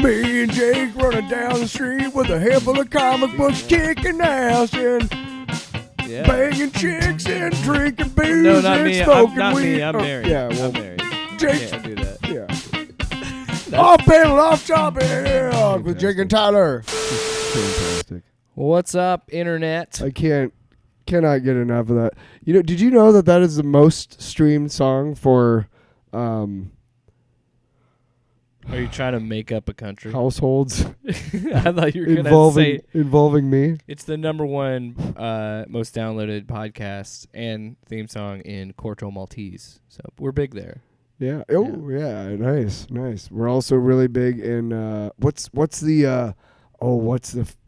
Me and Jake running down the street with a handful of comic books, kicking ass and banging chicks and drinking booze No, not and me. smoking weed. Me. I'm married. Yeah, well, I'm married. Jake. Can't do that. Yeah. Off panel, off topic with Jake and Tyler. Fantastic. What's up, internet? I cannot get enough of that. You know, did you know that is the most streamed song for Are you trying to make up a country? households I thought you were going to say involving me? it's the number one most downloaded podcast and theme song in Corto Maltese. So we're big there. Yeah. Oh, yeah. Nice. We're also really big in what's the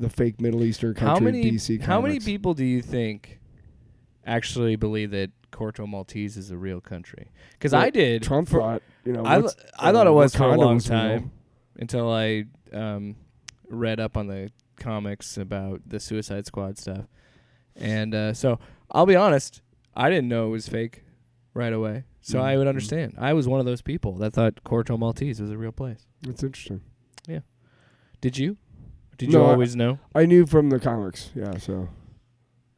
fake Middle Eastern country DC comics. How many people do you think actually believe that Corto Maltese is a real country? Because I did. Trump thought, I thought it was for a long time real. until I read up on the comics about the Suicide Squad stuff. And so I'll be honest, I didn't know it was fake right away. So I would understand. I was one of those people that thought Corto Maltese was a real place. That's interesting. Yeah. Did you? Did you always know? I knew from the comics. Yeah, so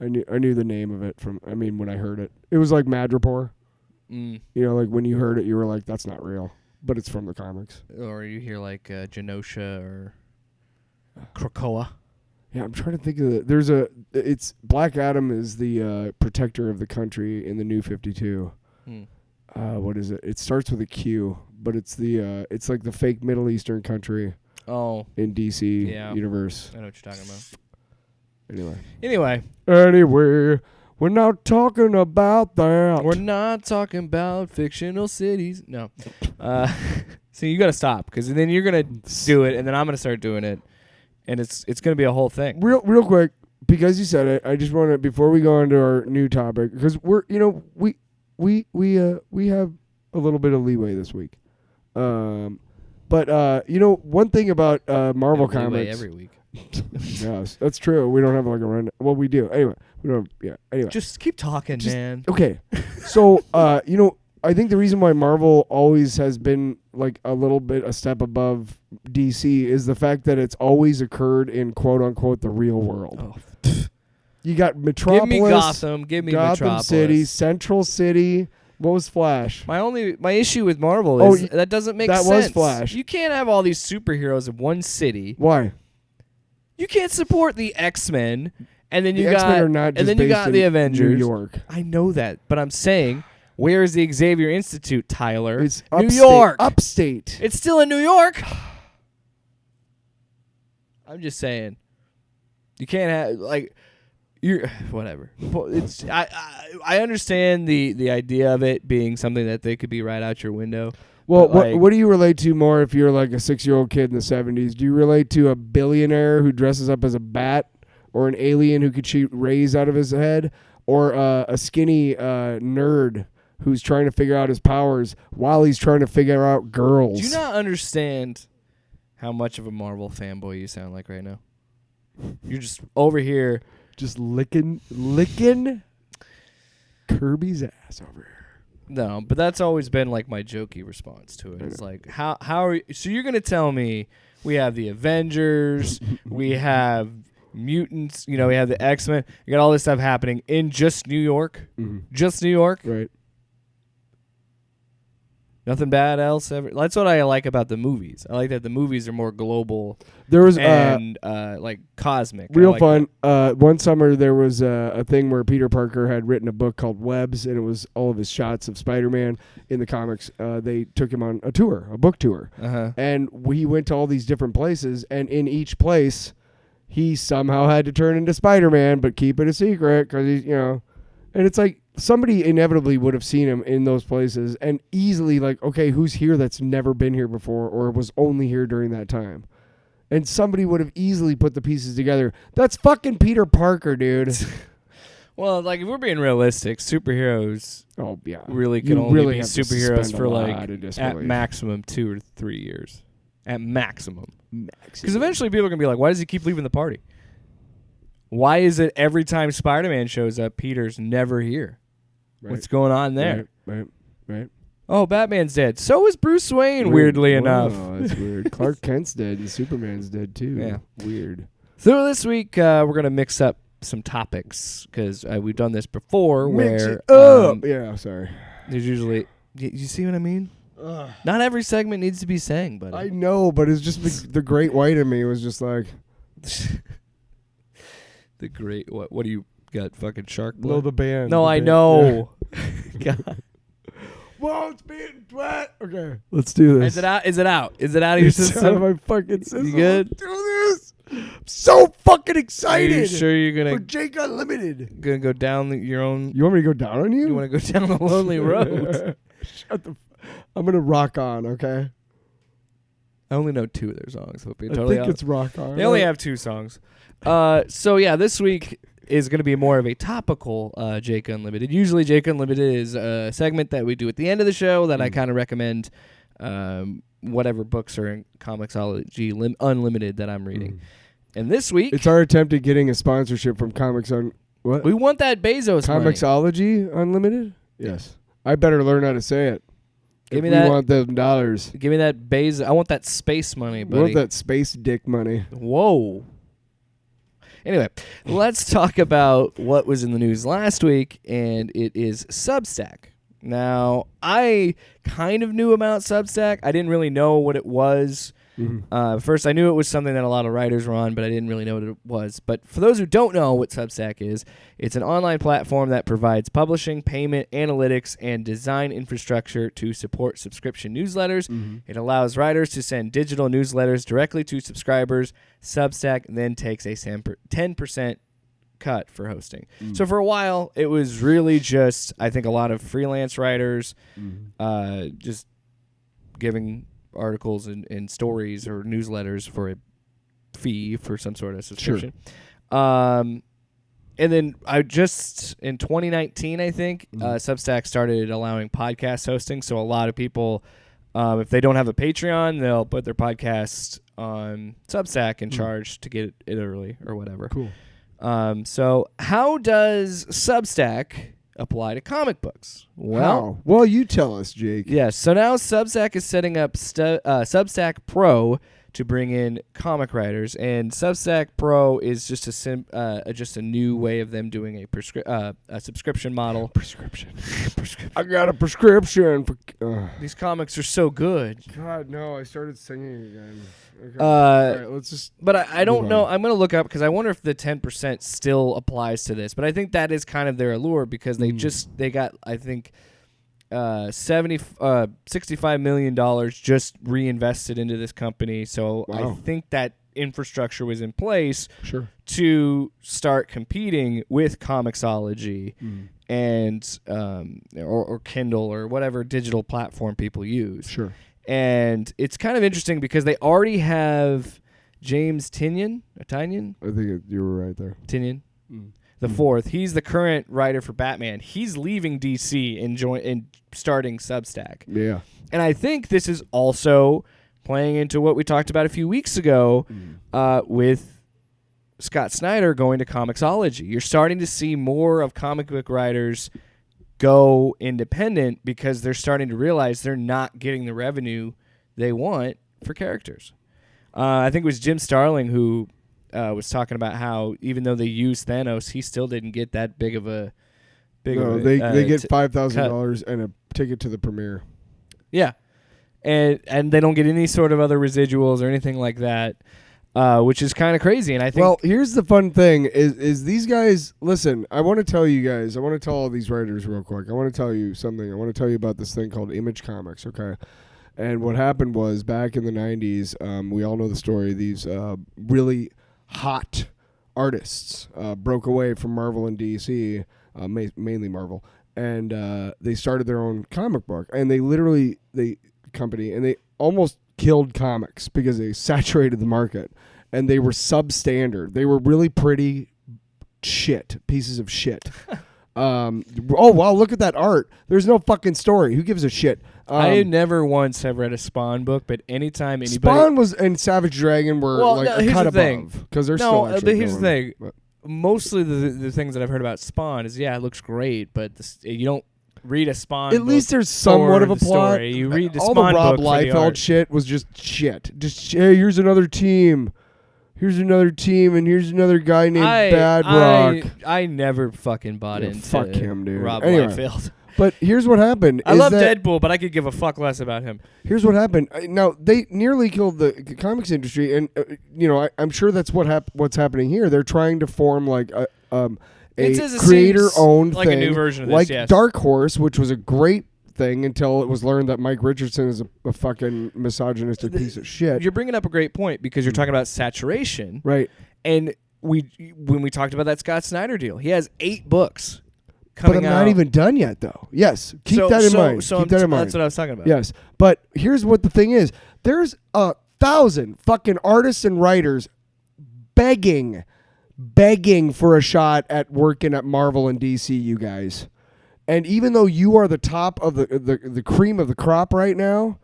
I knew the name of it when I heard it. It was like Madripoor. You know, like when you heard it, you were like, that's not real. But it's from the comics. Or you hear like Genosha or Krakoa. Yeah, I'm trying to think of it's Black Adam is the protector of the country in the New 52. What is it? It starts with a Q, but it's it's like the fake Middle Eastern country. Oh. In DC universe. I know what you're talking about. Anyway, we're not talking about that. We're not talking about fictional cities. No. So you got to stop, because then you're going to do it, and then I'm going to start doing it, and it's going to be a whole thing. Real quick, because you said it, I just want to, before we go into our new topic, because we're, we have a little bit of leeway this week. But one thing about Marvel comics every week. Yes, that's true. We don't have like a run. Well, we do. Anyway, we don't. Yeah. Anyway, just keep talking, man. Okay. So, I think the reason why Marvel always has been like a little bit a step above DC is the fact that it's always occurred in quote unquote the real world. Oh. You got Metropolis. Give me Gotham. Give me Gotham Metropolis. City, Central City. What was Flash? My issue with Marvel is that doesn't make sense. That was Flash. You can't have all these superheroes in one city. Why? You can't support the X-Men, and then the X-Men are not just based in the Avengers. New York. I know that, but I'm saying, where is the Xavier Institute, Tyler? It's New York. Upstate. It's still in New York. I'm just saying, you can't have you're whatever. It's I understand the idea of it being something that they could be right out your window. Well, what do you relate to more if you're like a 6-year-old kid in the 70s? Do you relate to a billionaire who dresses up as a bat, or an alien who could shoot rays out of his head, or a skinny nerd who's trying to figure out his powers while he's trying to figure out girls? Do you not understand how much of a Marvel fanboy you sound like right now? You're just over here. Just licking Kirby's ass over here. No, but that's always been like my jokey response to it. It's like, how are you? So you're going to tell me we have the Avengers, we have mutants, we have the X-Men, you got all this stuff happening in just New York? Mm-hmm. Just New York? Right. Nothing bad else ever. That's what I like about the movies. I like that the movies are more global. There was like cosmic. Real fun. One summer there was a thing where Peter Parker had written a book called Webs, and it was all of his shots of Spider-Man in the comics. They took him on a book tour, and we went to all these different places, and in each place, he somehow had to turn into Spider-Man, but keep it a secret because he's and it's like, somebody inevitably would have seen him in those places and easily like, okay, who's here that's never been here before or was only here during that time? And somebody would have easily put the pieces together. That's fucking Peter Parker, dude. Well, like, if we're being realistic, superheroes really can only be superheroes for like at maximum 2 or 3 years. At maximum. Because eventually people are going to be like, why does he keep leaving the party? Why is it every time Spider-Man shows up, Peter's never here? Right. What's going on there? Right. Oh, Batman's dead. So is Bruce Wayne, weirdly enough. Oh, that's weird. Clark Kent's dead and Superman's dead, too. Yeah. Weird. So this week, we're going to mix up some topics because we've done this before Mix where... it up! Yeah, sorry. There's usually... You see what I mean? Not every segment needs to be sang, buddy. I know, but it's just the great white in me was just like... The great... What do you got? Fucking shark blood? No, the band. No, I band. know. Yeah. God. Whoa, it's being wet. Okay, let's do this. Is it out? Is it out? Is it out of your system? It's out of my fucking system. You good? Let's do this. I'm so fucking excited. Are you sure you're gonna for Jake Unlimited? Gonna go down your own? You want me to go down on you? You want to go down the lonely road? Shut the. I'm gonna rock on. Okay. I only know 2 of their songs. I think it's rock on. They only have 2 songs. So yeah, this week is going to be more of a topical Jake Unlimited. Usually Jake Unlimited is a segment that we do at the end of the show that I kind of recommend whatever books are in Comixology Unlimited that I'm reading. And this week... It's our attempt at getting a sponsorship from Comics on... What? We want that Bezos Comixology money. Unlimited? Yes. I better learn how to say it. Give me that. We want them dollars. Give me that Bezos. I want that space money, buddy. I want that space dick money. Whoa. Anyway, let's talk about what was in the news last week, and it is Substack. Now, I kind of knew about Substack. I didn't really know what it was. Mm-hmm. First, I knew it was something that a lot of writers were on, but I didn't really know what it was. But for those who don't know what Substack is, it's an online platform that provides publishing, payment, analytics, and design infrastructure to support subscription newsletters. Mm-hmm. It allows writers to send digital newsletters directly to subscribers. Substack then takes a 10% cut for hosting. So for a while, it was really just, I think, a lot of freelance writers just giving articles and stories or newsletters for a fee for some sort of subscription. Sure. And then in 2019, I think, Substack started allowing podcast hosting. So a lot of people, if they don't have a Patreon, they'll put their podcast on Substack and charge to get it early or whatever. Cool. So how does Substack apply to comic books? Well, you tell us, Jake. Yes. So now Substack is setting up Substack Pro to bring in comic writers, and Substack Pro is just a new way of them doing a subscription model. Prescription. I got a prescription for. These comics are so good. God, no! I started singing again. Okay. All right, let's just. But I don't know. I'm gonna look up because I wonder if the 10% still applies to this. But I think that is kind of their allure because they got, I think, $65 million just reinvested into this company. So I think that infrastructure was in place to start competing with Comixology and or Kindle or whatever digital platform people use. Sure. And it's kind of interesting because they already have James Tynion. I think you were right there. Tynion. The fourth. He's the current writer for Batman. He's leaving DC and starting Substack. Yeah. And I think this is also playing into what we talked about a few weeks ago with Scott Snyder going to Comixology. You're starting to see more of comic book writers go independent because they're starting to realize they're not getting the revenue they want for characters. I think it was Jim Starlin who was talking about how even though they used Thanos, he still didn't get that big of a they get $5,000 and a ticket to the premiere. Yeah, and they don't get any sort of other residuals or anything like that, which is kind of crazy. And I think here's the fun thing: is these guys. Listen, I want to tell you guys. I want to tell all these writers real quick. I want to tell you something. I want to tell you about this thing called Image Comics. Okay. And what happened was back in the 90s, we all know the story. These really hot artists broke away from Marvel and DC, mainly Marvel, and they started their own comic book. And they almost killed comics because they saturated the market, and they were substandard. They were really pretty pieces of shit. Wow, look at that art. There's no fucking story. Who gives a shit? I never once have read a Spawn book, but anytime anybody... Spawn and Savage Dragon were a cut above. Because they're still actually here's the thing. Mostly the things that I've heard about Spawn is, it looks great, but you don't... read a Spawn. At least there's somewhat of a plot. Story. You read the all Spawn the Rob book Liefeld shit was just shit. Just hey, here's another team. Here's another team, and here's another guy named Bad Rock. I never fucking bought into fuck him, dude. Rob anyway, Liefeld. But here's what happened. I love Deadpool, but I could give a fuck less about him. Here's what happened. Now, they nearly killed the comics industry, and, I'm sure that's what's happening here. They're trying to form, like, a creator-owned like thing. A new version of this, like yes. Dark Horse, which was a great thing until it was learned that Mike Richardson is a fucking misogynistic piece of shit. You're bringing up a great point because you're talking about saturation. Right. And when we talked about that Scott Snyder deal, he has 8 books coming out. But I'm not even done yet, though. Yes. Keep that in mind. Keep that in mind. That's what I was talking about. Yes. But here's what the thing is. There's 1,000 fucking artists and writers begging for a shot at working at Marvel and DC, you guys. And even though you are the top of the cream of the crop right now,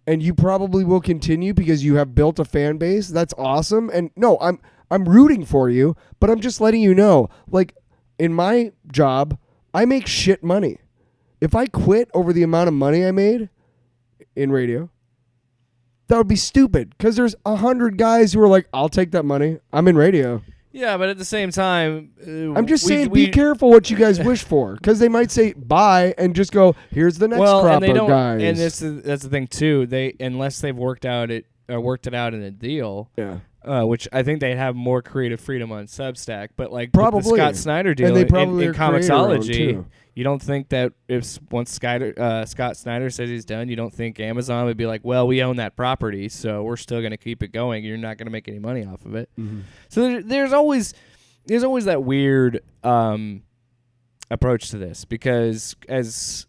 and you probably will continue because you have built a fan base, that's awesome. And no, I'm rooting for you, but I'm just letting you know, like, in my job, I make shit money. If I quit over the amount of money I made in radio, that would be stupid because there's 100 guys who are like, I'll take that money. I'm in radio. Yeah, but at the same time, I'm just saying, be careful what you guys wish for, because they might say bye and just go, here's the next crop of guys. And that's the thing too. Unless they've worked it out in a deal. Yeah. Which I think they have more creative freedom on Substack, but like probably with the Scott Snyder deal, and they probably in Comixology, you don't think that once Scott Snyder says he's done, you don't think Amazon would be like, well, we own that property, so we're still going to keep it going. You're not going to make any money off of it. Mm-hmm. So there's always that weird approach to this, because as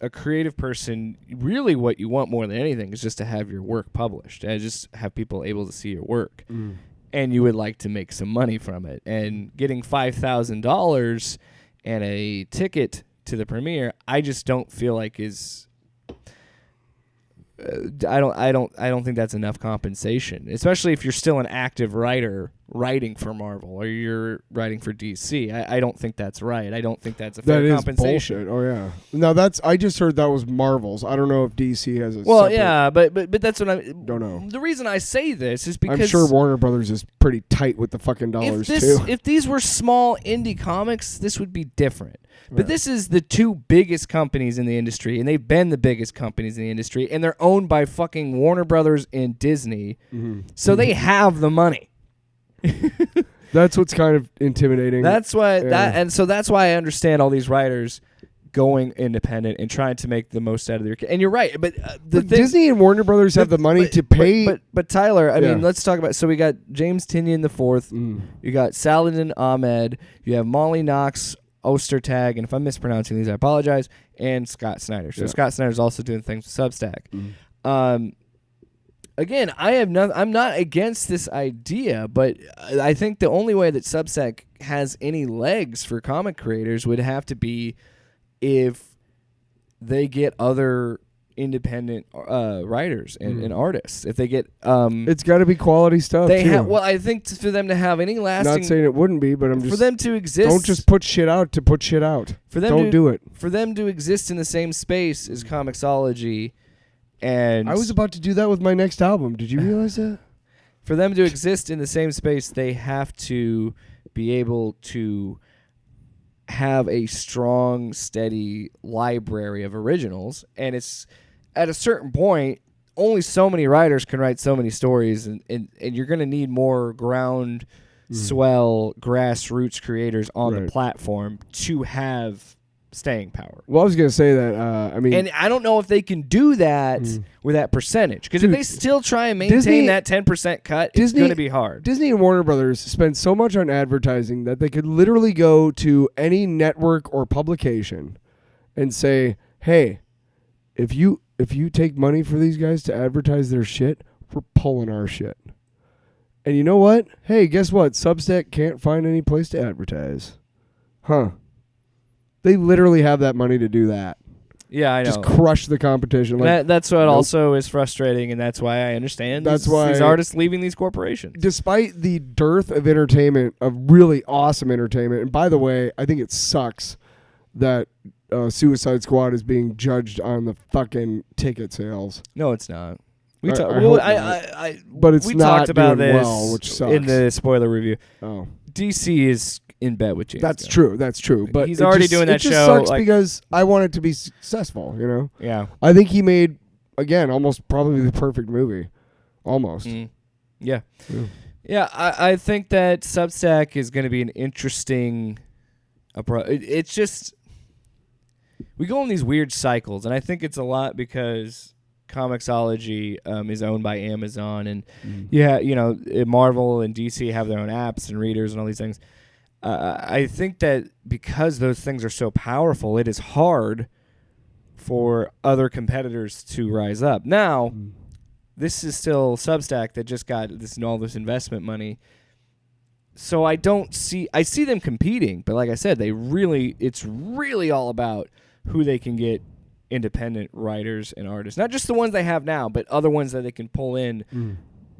a creative person, really what you want more than anything is just to have your work published and just have people able to see your work. Mm. And you would like to make some money from it. And getting $5,000 and a ticket to the premiere, I just don't feel like is I don't think that's enough compensation, especially if you're still an active writer writing for Marvel or you're writing for DC. I don't think that's right. I don't think that's a fair compensation. Bullshit. Oh yeah. Now I just heard that was Marvel's. I don't know if DC has a well, yeah, but that's what I don't know. The reason I say this is because I'm sure Warner Brothers is pretty tight with the fucking dollars too. If these were small indie comics, this would be different. But this is the 2 biggest companies in the industry, and they've been the biggest companies in the industry, and they're owned by fucking Warner Brothers and Disney. Mm-hmm. So they have the money. That's what's kind of intimidating. That's why that's why I understand all these writers going independent and trying to make the most out of their. And you're right, but Disney and Warner Brothers have the money to pay. But Tyler, I mean, let's talk about. So we got James Tynion the fourth. You got Saladin Ahmed. You have Molly Knox, Ostertag, and if I'm mispronouncing these, I apologize. And Scott Snyder. So Scott Snyder's also doing things with Substack. Again, I'm not against this idea, but I think the only way that Substack has any legs for comic creators would have to be if they get other independent writers and artists. If they get, it's got to be quality stuff. Well, I think for them to have any lasting. Not saying it wouldn't be, but I'm just for them to exist. Don't just put shit out to put shit out. Don't do it. For them to exist in the same space as Comixology. And I was about to do that with my next album. Did you realize that? For them to exist in the same space, they have to be able to have a strong, steady library of originals. And it's at a certain point, only so many writers can write so many stories, and you're going to need more ground swell, grassroots creators on the platform to have staying power. Well, I was going to say that, and I don't know if they can do that with that percentage, because if they still try and maintain that 10% cut, it's going to be hard. Disney and Warner Brothers spend so much on advertising that they could literally go to any network or publication and say, hey, if you take money for these guys to advertise their shit, we're pulling our shit. And you know what? Hey, guess what? Substack can't find any place to advertise. Huh. They literally have that money to do that. Yeah, I know. Just crush the competition. Like, that's what also is frustrating, and that's why I understand these artists leaving these corporations. Despite the dearth of entertainment, of really awesome entertainment, and by the way, I think it sucks that Suicide Squad is being judged on the fucking ticket sales. No, it's not. But it's we not talked about doing this well, which sucks. in the spoiler review. Oh, DC is in bed with James That's Gunn. That's true. But he's already doing that show. It just sucks like, because I want it to be successful. You know. Yeah. I think he made almost probably the perfect movie. Almost. Yeah. Yeah. I think that Substack is going to be an interesting approach. It's just we go in these weird cycles, and I think it's a lot because Comixology is owned by Amazon, and Marvel and DC have their own apps and readers and all these things. I think that because those things are so powerful, it is hard for other competitors to rise up. Now, this is still Substack that just got all this investment money. So I see them competing, but like I said, it's really all about who they can get independent writers and artists. Not just the ones they have now, but other ones that they can pull in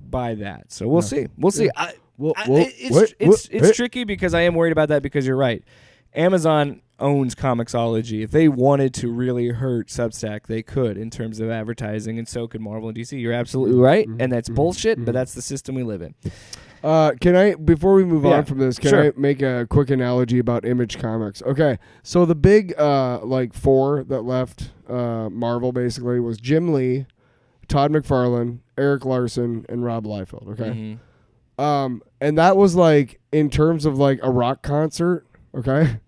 by that. So we'll see. We'll see. It's tricky because I am worried about that because you're right. Amazon owns Comixology. If they wanted to really hurt Substack, they could in terms of advertising, and so could Marvel and DC. You're absolutely right, and that's bullshit, but that's the system we live in. Can I, before we move on from this, I make a quick analogy about Image Comics? Okay, so the big four that left Marvel basically was Jim Lee, Todd McFarlane, Eric Larson, and Rob Liefeld. Okay, and that was like in terms of like a rock concert. Okay,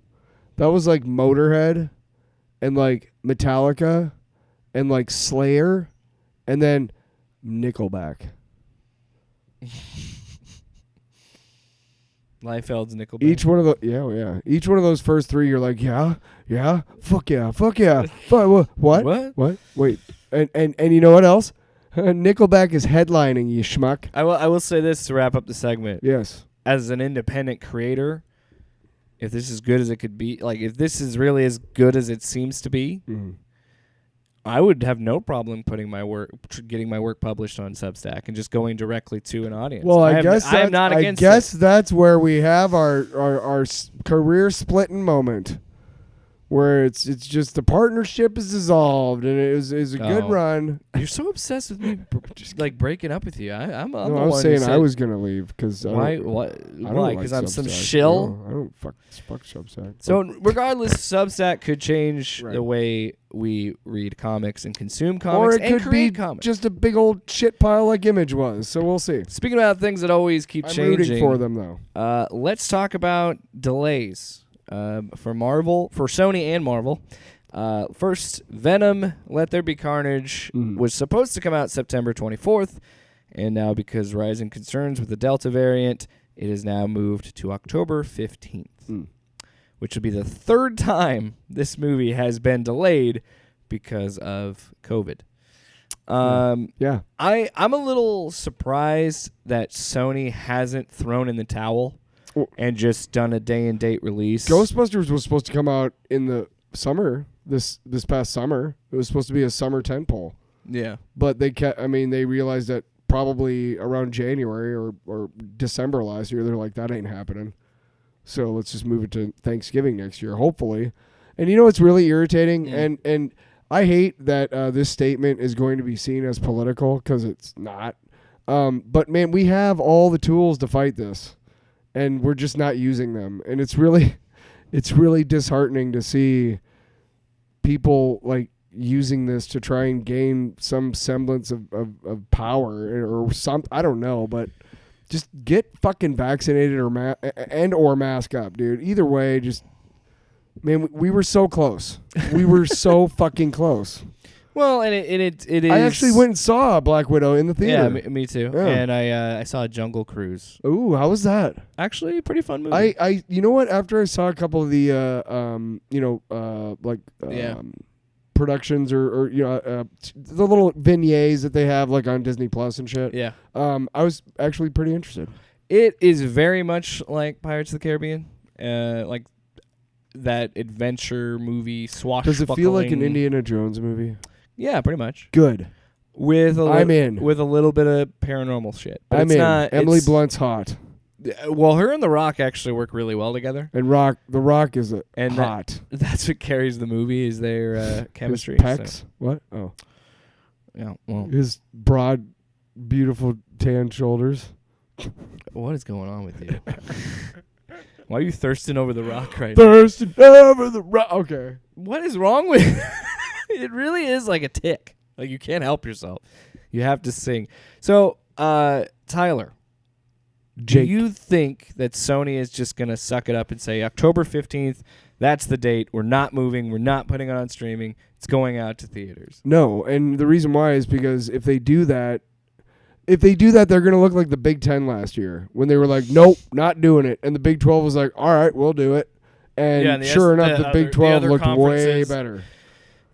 that was like Motorhead, and like Metallica, and like Slayer, and then Nickelback. Liefeld's Nickelback. Each one of the Each one of those first three, you're like, fuck yeah. What? Wait, and you know what else? Nickelback is headlining, you schmuck. I will say this to wrap up the segment. Yes. As an independent creator, if this is good as it could be, like if this is really as good as it seems to be, I would have no problem putting my work, getting my work published on Substack and just going directly to an audience. Well, I guess that's where we have our career splitting moment, where it's just the partnership is dissolved and it is a good run. You're so obsessed with me, like breaking up with you. I was saying I was gonna leave because why? Why? Because I'm some shill. I don't fuck Substack. So regardless, Substack could change the way we read comics and consume comics, or it could be just a big old shit pile like Image was. So we'll see. Speaking about things that always keep changing, I'm rooting for them though. Let's talk about delays. For Sony and Marvel. First, Venom, Let There Be Carnage was supposed to come out September 24th, and now because rising concerns with the Delta variant, it is now moved to October 15th, which will be the third time this movie has been delayed because of COVID. I'm a little surprised that Sony hasn't thrown in the towel and just done a day and date release. Ghostbusters was supposed to come out in the summer, this past summer. It was supposed to be a summer tentpole. Yeah. But they realized that probably around January or December last year, they're like, that ain't happening. So let's just move it to Thanksgiving next year, hopefully. And you know what's really irritating? And I hate that this statement is going to be seen as political because it's not. But man, we have all the tools to fight this. And we're just not using them. And it's really disheartening to see people like using this to try and gain some semblance of power or something. I don't know, but just get fucking vaccinated or mask up, dude. Either way, man, we were so close. We were so fucking close. Well, and it is. I actually went and saw Black Widow in the theater. Yeah, me too. Yeah. And I saw Jungle Cruise. Ooh, how was that? Actually, a pretty fun movie. I you know what? After I saw a couple of the productions or the little vignettes that they have like on Disney Plus and shit. Yeah. I was actually pretty interested. It is very much like Pirates of the Caribbean, like that adventure movie. Swashbuckling. Does it feel like an Indiana Jones movie? Yeah, pretty much. Good. I'm in. With a little bit of paranormal shit. But I'm in. Emily Blunt's hot. Well, her and The Rock actually work really well together. And The Rock is hot. That's what carries the movie is their chemistry. His pecs? So. What? Oh. Yeah, well. His broad, beautiful tan shoulders. What is going on with you? Why are you thirsting over The Rock right thirsting over The Rock. Okay. What is wrong with it? Really is like a tick. Like you can't help yourself. You have to sing. So, Tyler, do you think that Sony is just going to suck it up and say October 15th, that's the date. We're not moving. We're not putting it on streaming. It's going out to theaters. No, and the reason why is because if they do that, they're going to look like the Big Ten last year when they were like, nope, not doing it. And the Big 12 was like, all right, we'll do it. And sure enough, the Big 12 looked way better.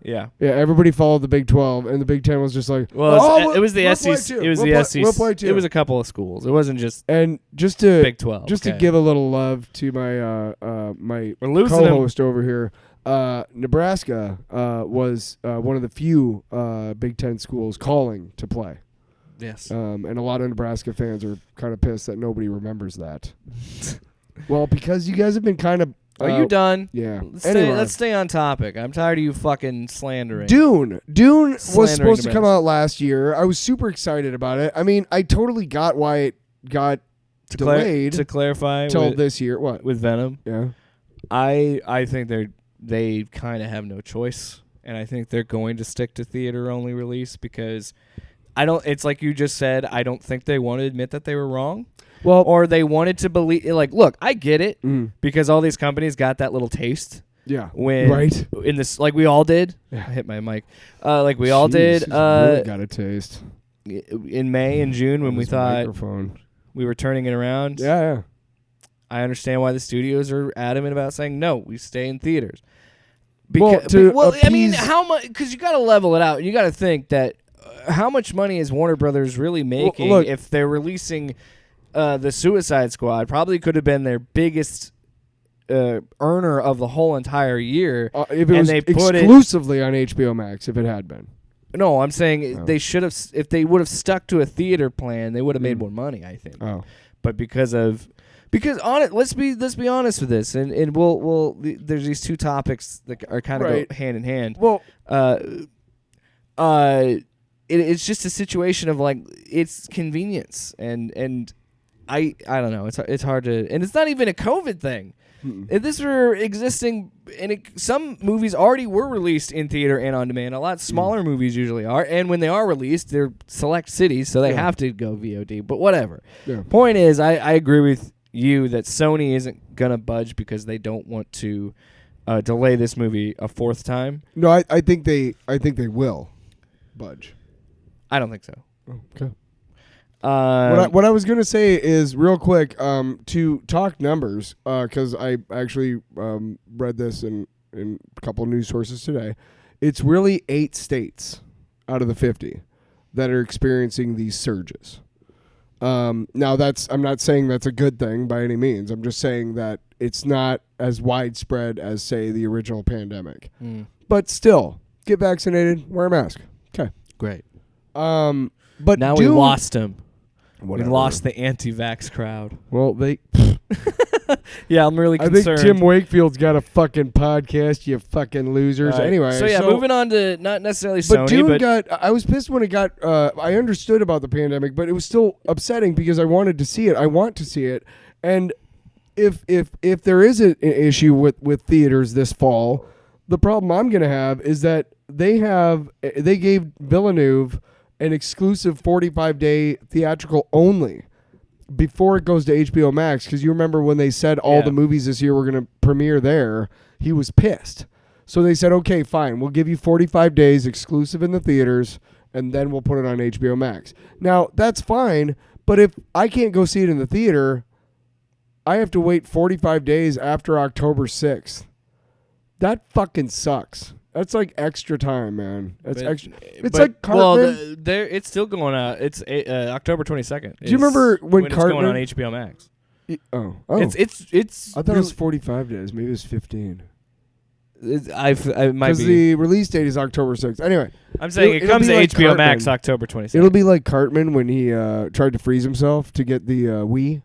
Yeah. Yeah, everybody followed the Big 12, and the Big 10 was just like, it was the SEC. It was the SEC. We'll play too. It was a couple of schools. It wasn't just Big 12. Just to give a little love to my co-host over here, Nebraska was one of the few Big 10 schools calling to play. Yes. And a lot of Nebraska fans are kind of pissed that nobody remembers that. Well, because you guys have been kind of... Are you done? Yeah. Let's stay on topic. I'm tired of you fucking slandering. Dune was supposed to come out last year. I was super excited about it. I mean, I totally got why it got delayed. To clarify, till this year. What? With Venom? Yeah. I think they kind of have no choice, and I think they're going to stick to theater only release because it's like you just said, I don't think they want to admit that they were wrong. Well, or they wanted to believe, like, look, I get it because all these companies got that little taste. Yeah. Right. In this, like we all did. Yeah. I hit my mic. Like we all did. Really got a taste. In May and June when we thought we were turning it around. Yeah. I understand why the studios are adamant about saying no. We stay in theaters. I mean, how much? Because you got to level it out. You got to think that how much money is Warner Brothers really making if they're releasing? The Suicide Squad probably could have been their biggest earner of the whole entire year. If it was exclusively on HBO Max, if it had been. No, I'm saying they should have. If they would have stuck to a theater plan, they would have made more money. I think. Oh. But because on it, let's be honest with this, and we'll there's these two topics that are kind of go hand in hand. Well, it's just a situation of like it's convenience and. I don't know. It's hard to, and it's not even a COVID thing. If this were existing, and some movies already were released in theater and on demand. A lot smaller movies usually are, and when they are released, they're select cities, so they have to go VOD. But whatever. Yeah. Point is, I agree with you that Sony isn't gonna budge because they don't want to delay this movie a fourth time. No, I think they will budge. I don't think so. Okay. What I was going to say is real quick to talk numbers because I actually read this in a couple of news sources today. It's really 8 states out of the 50 that are experiencing these surges. Now I'm not saying that's a good thing by any means. I'm just saying that it's not as widespread as say the original pandemic. But still, get vaccinated, wear a mask. Okay, great. But now we lost him. Whatever. We lost the anti-vax crowd. Well, they... Yeah, I'm really concerned. I think Tim Wakefield's got a fucking podcast, you fucking losers. Right. Anyway. So, moving on to not necessarily Sony, Dune I was pissed when it got... I understood about the pandemic, but it was still upsetting because I wanted to see it. I want to see it. And if there is an issue with theaters this fall, the problem I'm going to have is that they gave Villeneuve an exclusive 45-day theatrical only before it goes to HBO Max, because you remember when they said all the movies this year were going to premiere there, he was pissed. So they said, okay, fine, we'll give you 45 days exclusive in the theaters, and then we'll put it on HBO Max. Now, that's fine, but if I can't go see it in the theater, I have to wait 45 days after October 6th. That fucking sucks. That's like extra time, man. Extra. It's like Cartman. Well, it's still going out. It's October 22nd. Do you remember when it's Cartman? Going on HBO Max? Oh. It's. I thought it was 45 days. Maybe it was 15. It might be because the release date is October 6th. Anyway, I'm saying it comes to like HBO Max October 22nd. It'll be like Cartman when he tried to freeze himself to get the Wii.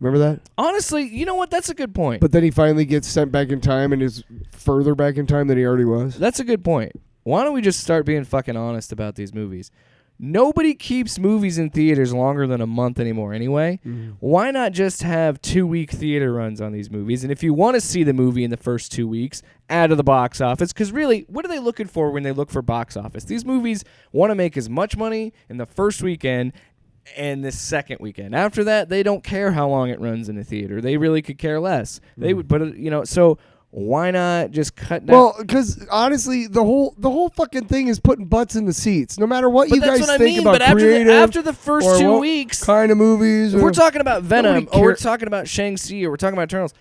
Remember that? Honestly, you know what? That's a good point. But then he finally gets sent back in time and is further back in time than he already was. That's a good point. Why don't we just start being fucking honest about these movies? Nobody keeps movies in theaters longer than a month anymore anyway. Mm-hmm. Why not just have 2-week theater runs on these movies? And if you want to see the movie in the first 2 weeks, add to the box office. Because really, what are they looking for when they look for box office? These movies want to make as much money in the first weekend and the second weekend. After that, they don't care how long it runs in the theater. They really could care less. Mm-hmm. They would, but so why not just cut down? Well, because honestly, the whole fucking thing is putting butts in the seats. No matter what you guys think about creative, after the first 2 weeks, kind of movies. If we're talking about Venom, or we're talking about Shang-Chi, or we're talking about Eternals.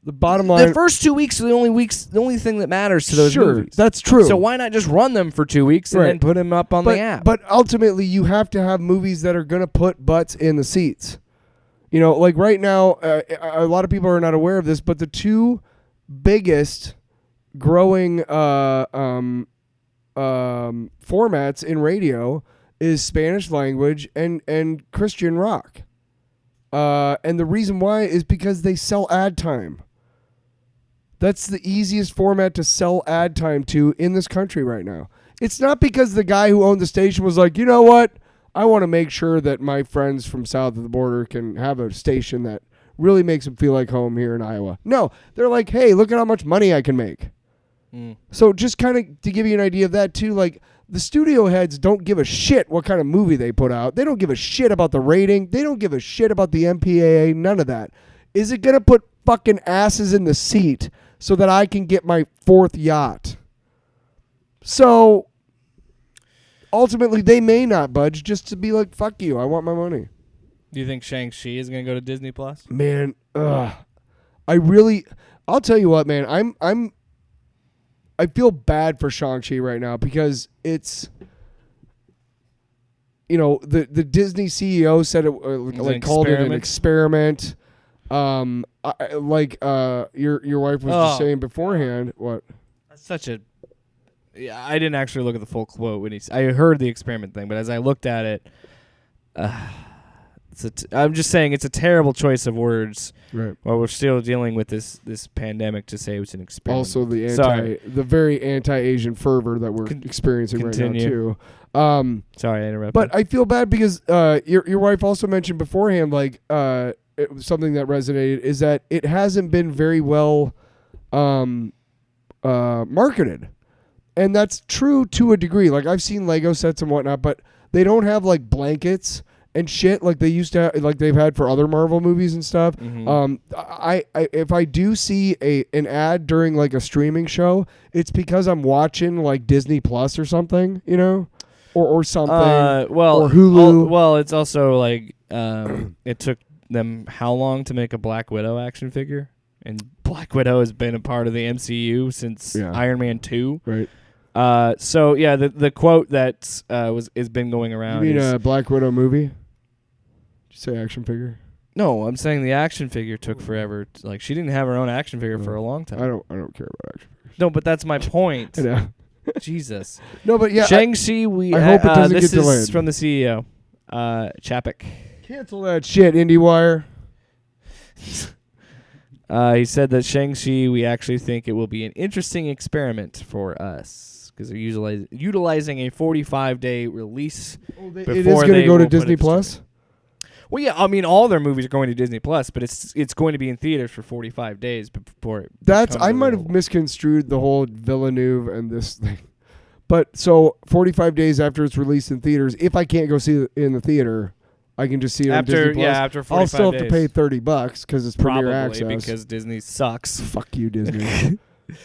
The bottom line, the first 2 weeks are the only thing that matters to those movies. That's true. So why not just run them for 2 weeks and then put them up on the app? But ultimately, you have to have movies that are going to put butts in the seats. You know, like right now, a lot of people are not aware of this, but the two biggest growing formats in radio is Spanish language and Christian rock. And the reason why is because they sell ad time. That's the easiest format to sell ad time to in this country right now. It's not because the guy who owned the station was like, you know what? I want to make sure that my friends from south of the border can have a station that really makes them feel like home here in Iowa. No, they're like, hey, look at how much money I can make. So just kind of to give you an idea of that too, like the studio heads don't give a shit what kind of movie they put out. They don't give a shit about the rating. They don't give a shit about the MPAA, none of that. Is it going to put fucking asses in the seat so that I can get my fourth yacht? So ultimately, they may not budge just to be like, fuck you, I want my money. Do you think Shang-Chi is going to go to Disney Plus? Man, I'll tell you what, man, I feel bad for Shang-Chi right now because it's, you know, the Disney CEO said it called it an experiment. Your wife was just saying beforehand. What? That's such a. Yeah, I didn't actually look at the full quote when I heard the experiment thing, but as I looked at it, I'm just saying it's a terrible choice of words. Right. While we're still dealing with this pandemic, to say it's an experiment. Also, the very anti-Asian fervor that we're experiencing right now too. Sorry, I interrupted. But I feel bad because your wife also mentioned beforehand, like something that resonated is that it hasn't been very well marketed, and that's true to a degree. Like I've seen Lego sets and whatnot, but they don't have like blankets and shit like they used to have, like they've had for other Marvel movies and stuff. Mm-hmm. I if I do see an ad during like a streaming show, it's because I'm watching like Disney Plus or something, you know, or something. Or Hulu. It's also like it took them how long to make a Black Widow action figure, and Black Widow has been a part of the MCU since Iron Man 2. Right. So yeah, the quote that has been going around. You mean a Black Widow movie? Did you say action figure? No, I'm saying the action figure took forever. Like she didn't have her own action figure for a long time. I don't care about action figures. No, but that's my point. Yeah. Jesus. No, but yeah. Shang-Chi. I hope it doesn't get delayed. This is from the CEO, Chapek. Cancel that shit, IndieWire. He said that Shang-Chi, we actually think it will be an interesting experiment for us because they're utilizing a 45-day release. It is going to go to Disney Plus? Well, yeah, I mean, all their movies are going to Disney Plus, but it's going to be in theaters for 45 days before it. I might have misconstrued the whole Villeneuve and this thing. But so 45 days after it's released in theaters, if I can't go see it in the theater, I can just see it on Disney Plus. Yeah, after 45 I'll still have to pay $30 because it's Premier Access. Because Disney sucks. Fuck you, Disney.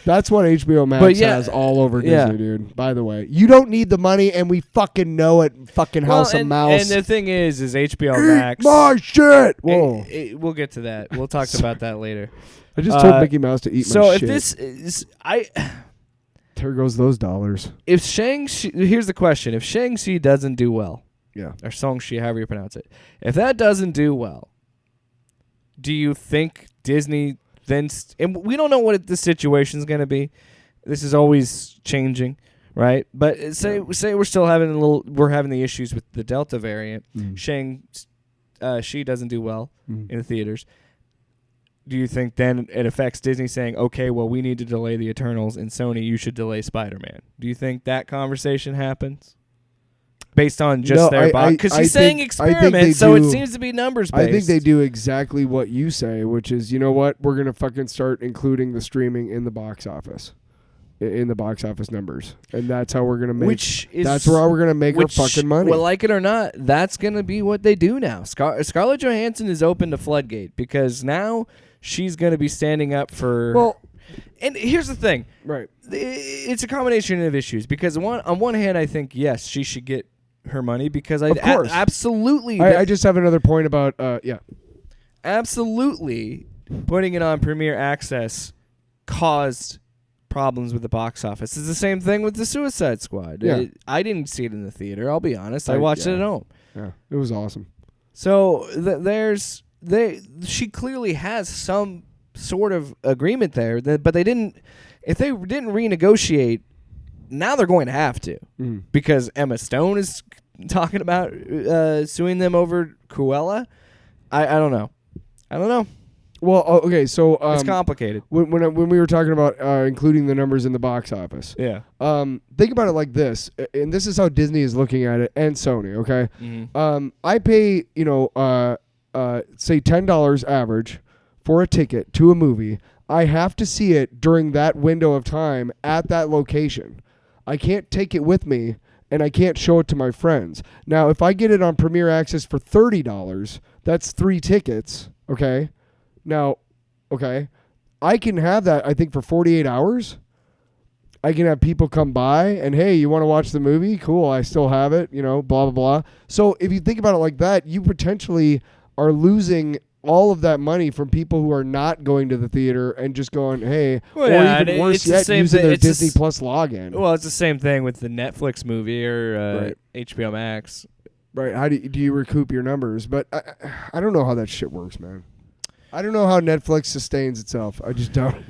That's what HBO Max has all over Disney, dude. By the way, you don't need the money, and we fucking know it. Fucking House of Mouse. And the thing is HBO Max. My shit. Whoa. We'll get to that. We'll talk about that later. I just told Mickey Mouse to eat my shit. So if this is, there goes those dollars. If Shang-Chi, here's the question: if Shang-Chi doesn't do well, or Shang-Chi, however you pronounce it, if that doesn't do well, do you think Disney? Then and we don't know what the situation's going to be. This is always changing, right? But say we're still having we're having the issues with the Delta variant. Shang-Chi doesn't do well in the theaters, do you think then it affects Disney saying, okay, well, we need to delay the Eternals, and Sony, you should delay Spider-Man? Do you think that conversation happens? Based on just their box? Because she's saying experiment, so it seems to be numbers based. I think they do exactly what you say, which is, you know what? We're going to fucking start including the streaming in the box office. In the box office numbers, and that's how we're gonna make. That's where we're gonna make our fucking money. Well, like it or not, that's gonna be what they do now. Scarlett Johansson is open to floodgate because now she's gonna be standing up for. Well, and here's the thing, right? It's a combination of issues because on one hand, I think yes, she should get her money because of course, absolutely. I just have another point about absolutely putting it on Premier Access caused problems with the box office. It's the same thing with the Suicide Squad. Yeah. I didn't see it in the theater. I'll be honest. I watched it at home. Yeah, it was awesome. So she clearly has some sort of agreement there, but they didn't. If they didn't renegotiate, now they're going to have to because Emma Stone is talking about suing them over Cruella. I don't know. Well, okay, so it's complicated. When we were talking about including the numbers in the box office, think about it like this, and this is how Disney is looking at it, and Sony. Okay, I pay say $10 average for a ticket to a movie. I have to see it during that window of time at that location. I can't take it with me, and I can't show it to my friends. Now, if I get it on Premier Access for $30, that's 3 tickets. Okay. Now, I can have that, I think, for 48 hours. I can have people come by and, hey, you want to watch the movie? Cool, I still have it, blah, blah, blah. So if you think about it like that, you potentially are losing all of that money from people who are not going to the theater and just going, hey, or even worse yet, using their Disney Plus login. Well, it's the same thing with the Netflix movie or HBO Max. Right, how do you recoup your numbers? But I don't know how that shit works, man. I don't know how Netflix sustains itself. I just don't.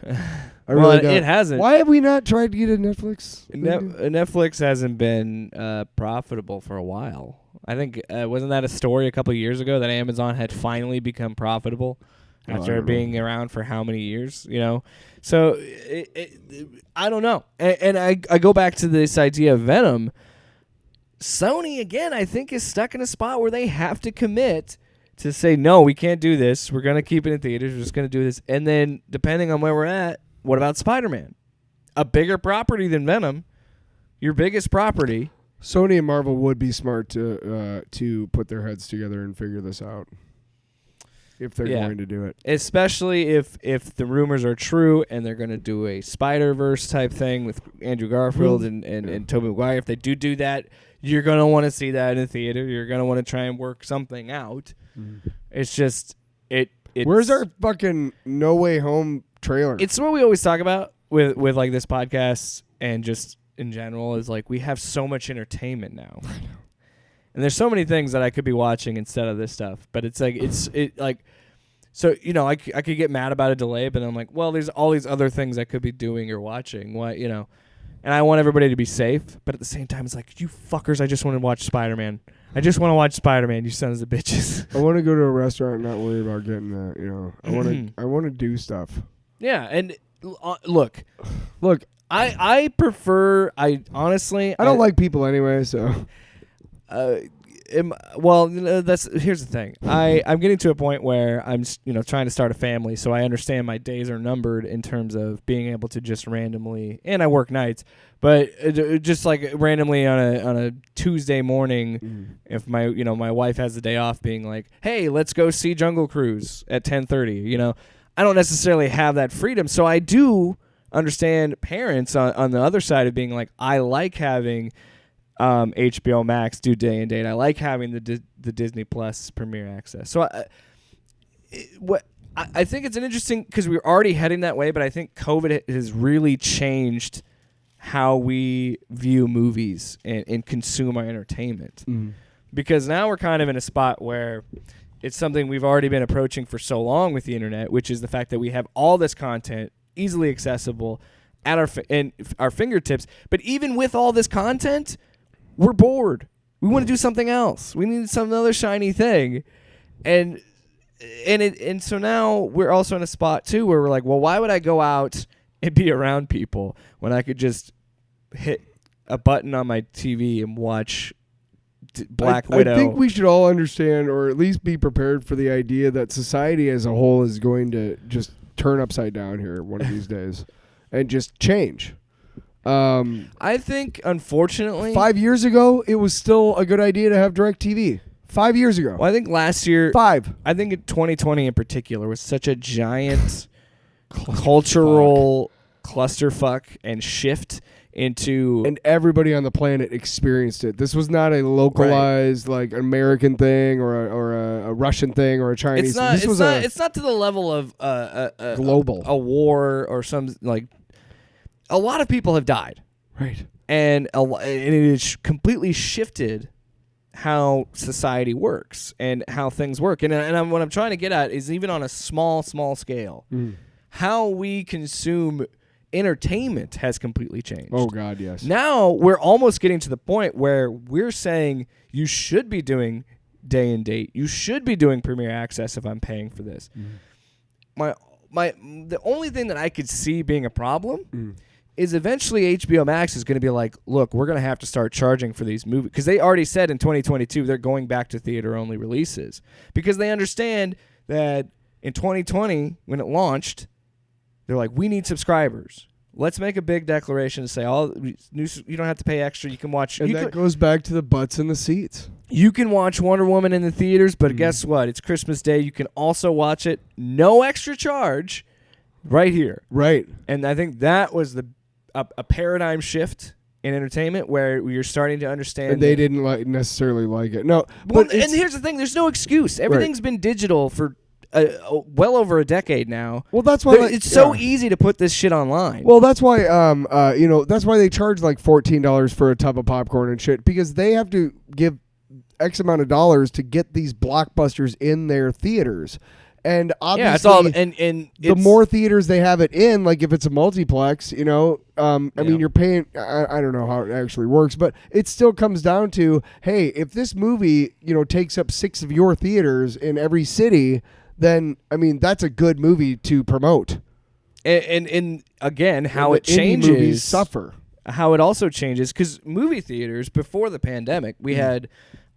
I really don't. It hasn't. Why have we not tried to get a Netflix? Netflix hasn't been profitable for a while. I think wasn't that a story a couple of years ago that Amazon had finally become profitable after being around for how many years? So I don't know. And I go back to this idea of Venom. Sony again, I think, is stuck in a spot where they have to commit to say, no, we can't do this. We're going to keep it in theaters. We're just going to do this. And then, depending on where we're at, what about Spider-Man? A bigger property than Venom. Your biggest property. Sony and Marvel would be smart to put their heads together and figure this out. If they're going to do it. Especially if the rumors are true and they're going to do a Spider-Verse type thing with Andrew Garfield and Tobey Maguire. If they do that, you're going to want to see that in the theater. You're going to want to try and work something out. It's just where's our fucking No Way Home trailer? It's what we always talk about with like this podcast and just in general is like we have so much entertainment now. And there's so many things that I could be watching instead of this stuff, but it's like so I could get mad about a delay, but I'm like, well, there's all these other things I could be doing or watching. What and I want everybody to be safe, but at the same time, it's like, you fuckers, I just want to watch Spider-Man. I just want to watch Spider-Man, you sons of bitches. I want to go to a restaurant and not worry about getting that, I want to do stuff. Yeah, and look, I prefer, honestly... I don't like people anyway, so... here's the thing. I'm getting to a point where I'm trying to start a family, so I understand my days are numbered in terms of being able to just randomly, and I work nights, but just like randomly on a Tuesday morning, if my wife has the day off, being like, hey, let's go see Jungle Cruise at 10:30. I don't necessarily have that freedom, so I do understand parents on the other side of being like, I like having HBO Max do day and date. I like having the Disney Plus Premier Access. So I think it's an interesting, because we're already heading that way, but I think COVID has really changed how we view movies and consume our entertainment. Because now we're kind of in a spot where it's something we've already been approaching for so long with the internet, which is the fact that we have all this content easily accessible at our fingertips. But even with all this content, we're bored. We want to do something else. We need some other shiny thing. And so now we're also in a spot too where we're like, well, why would I go out and be around people when I could just hit a button on my TV and watch Black Widow? I think we should all understand, or at least be prepared for the idea that society as a whole is going to just turn upside down here one of these days and just change. I think, unfortunately, 5 years ago, it was still a good idea to have DirecTV. 5 years ago. Well, I think last year... 5. I think in 2020 in particular was such a giant cultural clusterfuck and shift into... And everybody on the planet experienced it. This was not a localized, like, American thing or a Russian thing or a Chinese thing. It's not to the level of global. A war or some, like... A lot of people have died. Right. And it has completely shifted how society works and how things work. And what I'm trying to get at is even on a small scale, how we consume entertainment has completely changed. Oh, God, yes. Now we're almost getting to the point where we're saying you should be doing day and date. You should be doing Premier Access if I'm paying for this. The only thing that I could see being a problem is eventually HBO Max is going to be like, look, we're going to have to start charging for these movies. Because they already said in 2022 they're going back to theater-only releases. Because they understand that in 2020, when it launched, they're like, we need subscribers. Let's make a big declaration to say, you don't have to pay extra. You can watch... And that goes back to the butts in the seats. You can watch Wonder Woman in the theaters, but guess what? It's Christmas Day. You can also watch it, no extra charge, right here. Right. And I think that was a paradigm shift in entertainment where you're starting to understand. And they didn't necessarily like it. No, but and here's the thing: there's no excuse. Everything's been digital for well over a decade now. Well, that's why it's so easy to put this shit online. Well, that's why that's why they charge like $14 for a tub of popcorn and shit, because they have to give X amount of dollars to get these blockbusters in their theaters. And obviously, the more theaters they have it in, like if it's a multiplex, I mean, you're paying. I don't know how it actually works, but it still comes down to, hey, if this movie, takes up 6 of your theaters in every city, then I mean, that's a good movie to promote. And again, how it changes, movies suffer. How it also changes, because movie theaters before the pandemic, we had.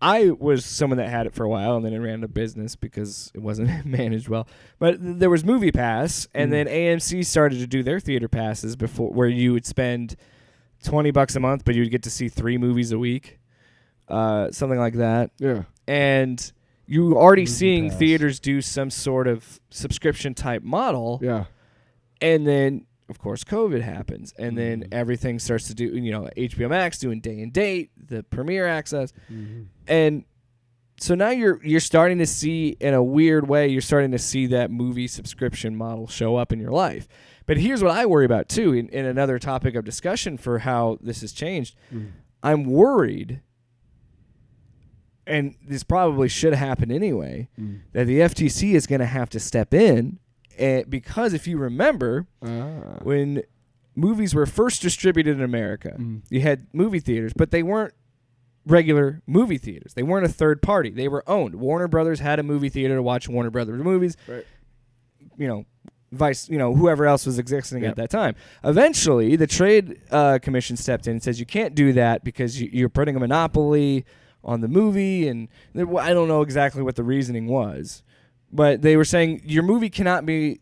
I was someone that had it for a while, and then it ran out of business because it wasn't managed well. But there was Movie Pass, and then AMC started to do their theater passes before, where you would spend $20 a month, but you would get to see 3 movies a week, something like that. Yeah. And you already Movie seeing Pass. theaters do some sort of subscription type model. Yeah. And then, of course, COVID happens, and then everything starts to do, HBO Max doing day and date, the Premier Access, and so now you're starting to see, in a weird way, you're starting to see that movie subscription model show up in your life. But here's what I worry about too, in another topic of discussion for how this has changed. I'm worried, and this probably should happen anyway, that the FTC is going to have to step in. Because if you remember, when movies were first distributed in America, you had movie theaters, but they weren't regular movie theaters. They weren't a third party. They were owned. Warner Brothers had a movie theater to watch Warner Brothers movies. Right. Whoever else was existing at that time. Eventually, the Trade Commission stepped in and says you can't do that because you're putting a monopoly on the movie, and I don't know exactly what the reasoning was. But they were saying your movie properties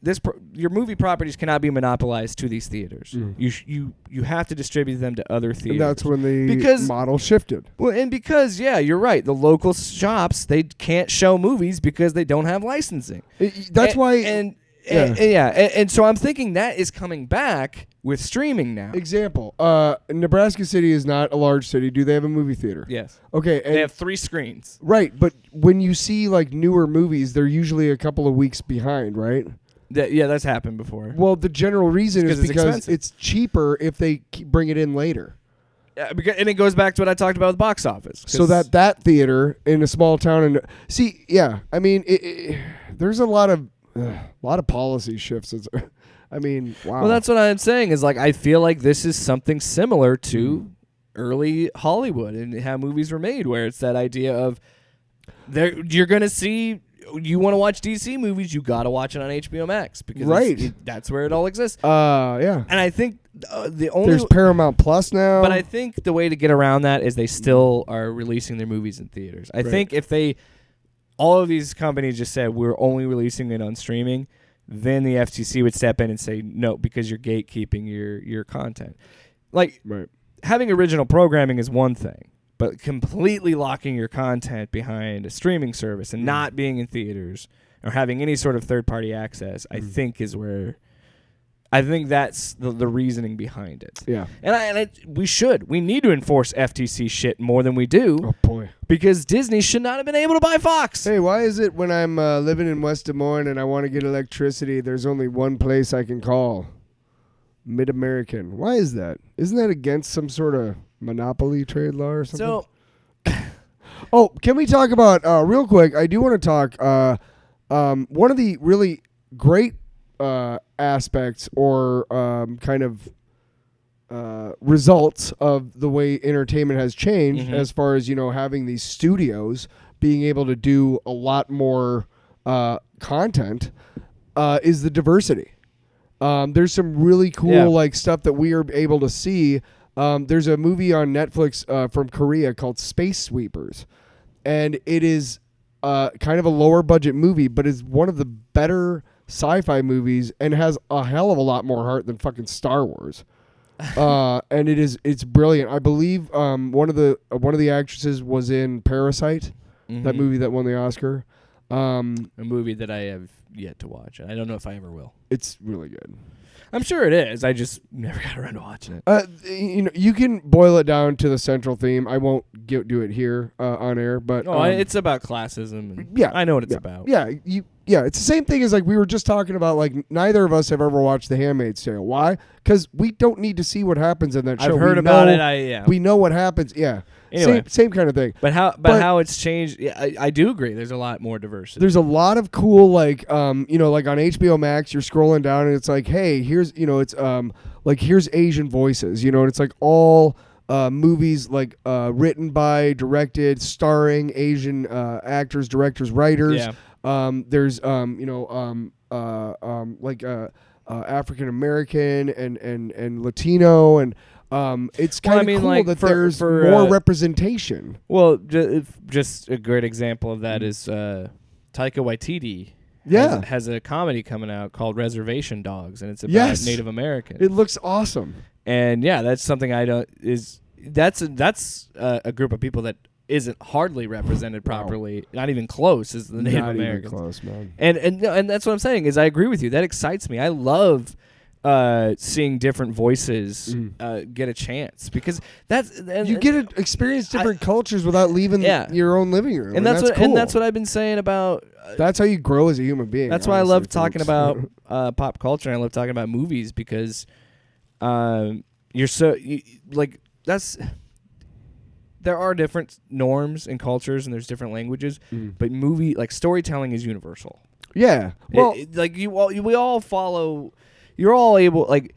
cannot be monopolized to these theaters. You have to distribute them to other theaters. And that's when the model shifted. Well, and because you're right. The local shops, they can't show movies because they don't have licensing. That's why. And so I'm thinking that is coming back with streaming now. Example, Nebraska City is not a large city. Do they have a movie theater? Yes. Okay. And they have 3 screens. Right, but when you see like newer movies, they're usually a couple of weeks behind, right? That's happened before. Well, the general reason is because it's cheaper if they bring it in later. Yeah, and it goes back to what I talked about with box office. So that theater in a small town, I mean, there's a lot of policy shifts. I mean, wow. Well, that's what I'm saying is like I feel like this is something similar to early Hollywood and how movies were made, where it's that idea of you're going to see you want to watch DC movies, you got to watch it on HBO Max because that's where it all exists. Yeah. And I think the only there's Paramount Plus now. But I think the way to get around that is they still are releasing their movies in theaters. I think if all of these companies just said we're only releasing it on streaming, then the FTC would step in and say no because you're gatekeeping your content. Like having original programming is one thing. But completely locking your content behind a streaming service and not being in theaters or having any sort of third-party access, I think is where I think that's the reasoning behind it. Yeah, and we need to enforce FTC shit more than we do. Oh boy, because Disney should not have been able to buy Fox. Hey, why is it when I'm living in West Des Moines and I want to get electricity, there's only one place I can call? Mid-American. Why is that? Isn't that against some sort of monopoly trade law or something? So, can we talk about real quick? I do want to talk. One of the really great aspects or kind of results of the way entertainment has changed, as far as having these studios being able to do a lot more content, is the diversity. There's some really cool stuff that we are able to see. There's a movie on Netflix from Korea called Space Sweepers, and it is kind of a lower budget movie, but is one of the better sci-fi movies and has a hell of a lot more heart than fucking Star Wars. And it's brilliant. I believe one of the actresses was in Parasite, that movie that won the Oscar. A movie that I have yet to watch. I don't know if I ever will. It's really good. I'm sure it is. I just never got around to watching it. You can boil it down to the central theme. I won't do it here on air, but it's about classism. And I know what it's about. Yeah, it's the same thing as like we were just talking about. Like neither of us have ever watched The Handmaid's Tale. Why? Because we don't need to see what happens in that show. I've heard about it. We know what happens. Yeah. Anyway, same kind of thing. But how it's changed? Yeah, I do agree. There's a lot more diversity. There's a lot of cool like like on HBO Max, you're scrolling down and it's like, hey, here's here's Asian voices, and it's like all movies like written by, directed, starring Asian actors, directors, writers. Yeah. There's African American and Latino and. It's kind of cool that there's more representation. Well, just a great example of that is Taika Waititi. Has a comedy coming out called Reservation Dogs, and it's about Native Americans. It looks awesome. And that's something that's a group of people that isn't hardly represented properly, not even close as the Native Americans. Not even close, man. And that's what I'm saying is I agree with you. That excites me. I love seeing different voices get a chance because you get to experience different cultures without leaving your own living room, and that's cool. And that's what I've been saying about. That's how you grow as a human being. That's why I love talking about pop culture, and I love talking about movies because you're so there are different norms and cultures, and there's different languages, but storytelling is universal. Yeah, well, we all follow. You're all able like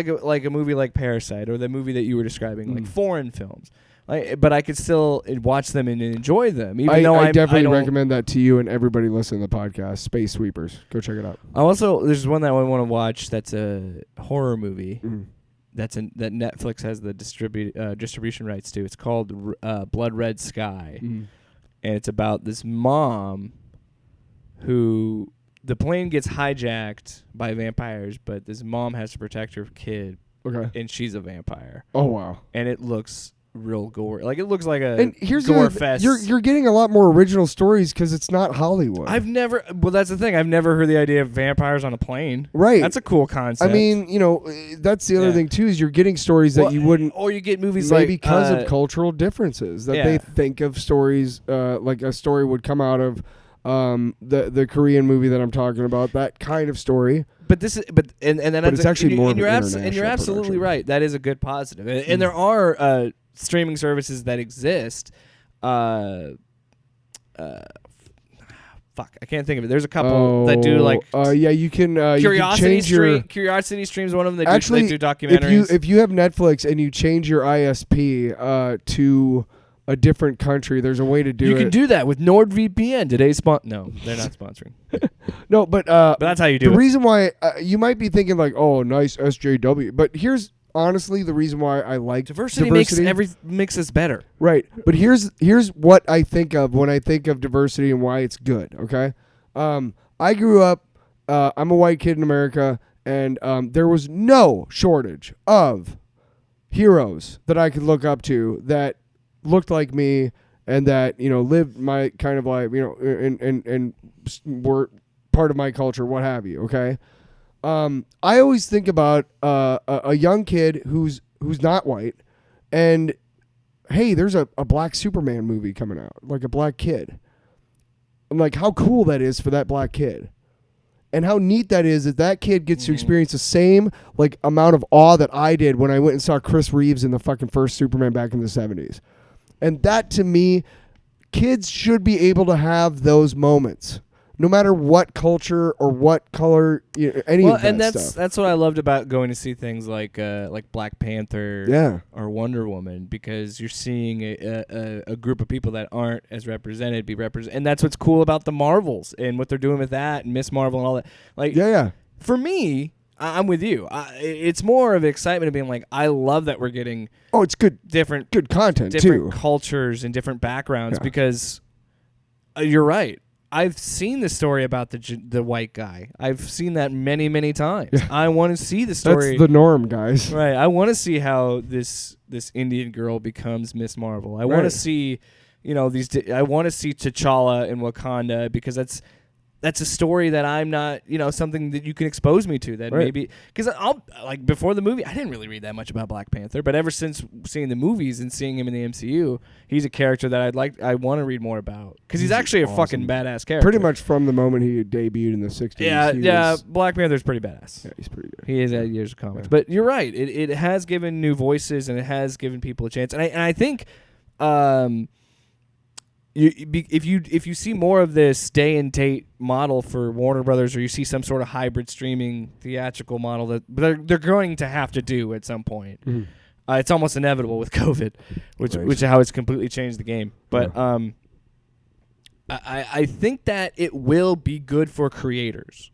a movie like Parasite or the movie that you were describing, like foreign films. But I could still watch them and enjoy them. Even though I definitely recommend that to you and everybody listening to the podcast. Space Sweepers, go check it out. There's one that I want to watch. That's a horror movie. That Netflix has the distribution rights to. It's called Blood Red Sky, and it's about this mom who. The plane gets hijacked by vampires, but this mom has to protect her kid. Okay. And she's a vampire. Oh, wow. And it looks real gore. Like, it looks like a and here's gore fest. You're getting a lot more original stories because it's not Hollywood. That's the thing. I've never heard the idea of vampires on a plane. Right. That's a cool concept. I mean, that's the other thing, too, is you're getting stories that you wouldn't. Or you get movies maybe because of cultural differences, that they think of stories like a story would come out of. The Korean movie that I'm talking about, that kind of story. But it's actually more. And you're absolutely right. That is a good positive. And there are streaming services that exist. Fuck, I can't think of it. There's a couple that do like. You can. Curiosity Stream's one of them. They do documentaries. If you have Netflix and you change your ISP to a different country. There's a way to do it. You can do that with NordVPN. Today's No, they're not sponsoring. No, but that's how you do it. The reason why you might be thinking like, oh, nice SJW, but here's honestly the reason why I like diversity. Makes us better. Right, but here's what I think of when I think of diversity and why it's good. Okay, I grew up. I'm a white kid in America, and there was no shortage of heroes that I could look up to that looked like me and that, you know, lived my kind of life, you know, and were part of my culture, what have you. Okay. I always think about a young kid who's not white, and hey, there's a black Superman movie coming out, like a black kid. I'm like, how cool that is for that black kid. And how neat that is that kid gets to experience the same like amount of awe that I did when I went and saw Chris Reeves in the fucking first Superman back in the 70s. And that, to me, kids should be able to have those moments, no matter what culture or what color, any of that stuff. And that's what I loved about going to see things like Black Panther or Wonder Woman, because you're seeing a group of people that aren't as represented be represented. And that's what's cool about the Marvels and what they're doing with that and Miss Marvel and all that. Like, for me, I'm with you. It's more of excitement of being like, I love that we're getting it's good content, different cultures and different backgrounds, because you're right. I've seen the story about the white guy. I've seen that many, many times. Yeah. I want to see the story. That's the norm, guys. Right. I want to see how this Indian girl becomes Miss Marvel. I want to see, you know, I want to see T'Challa in Wakanda, because that's a story that I'm not, you know, something that you can expose me to, that maybe, because I'll, like, before the movie, I didn't really read that much about Black Panther, but ever since seeing the movies and seeing him in the MCU, he's a character that I want to read more about, because he's actually awesome. A fucking badass character. Pretty much from the moment he debuted in the 60s. Yeah, Black Panther's pretty badass. Yeah, he's pretty good. He is at years of comics. Yeah. But you're right, it has given new voices, and it has given people a chance, and I think, if you see more of this Day and Tate model for Warner Brothers, or you see some sort of hybrid streaming theatrical model that they're going to have to do at some point, it's almost inevitable with COVID, which is how it's completely changed the game. But I think that it will be good for creators,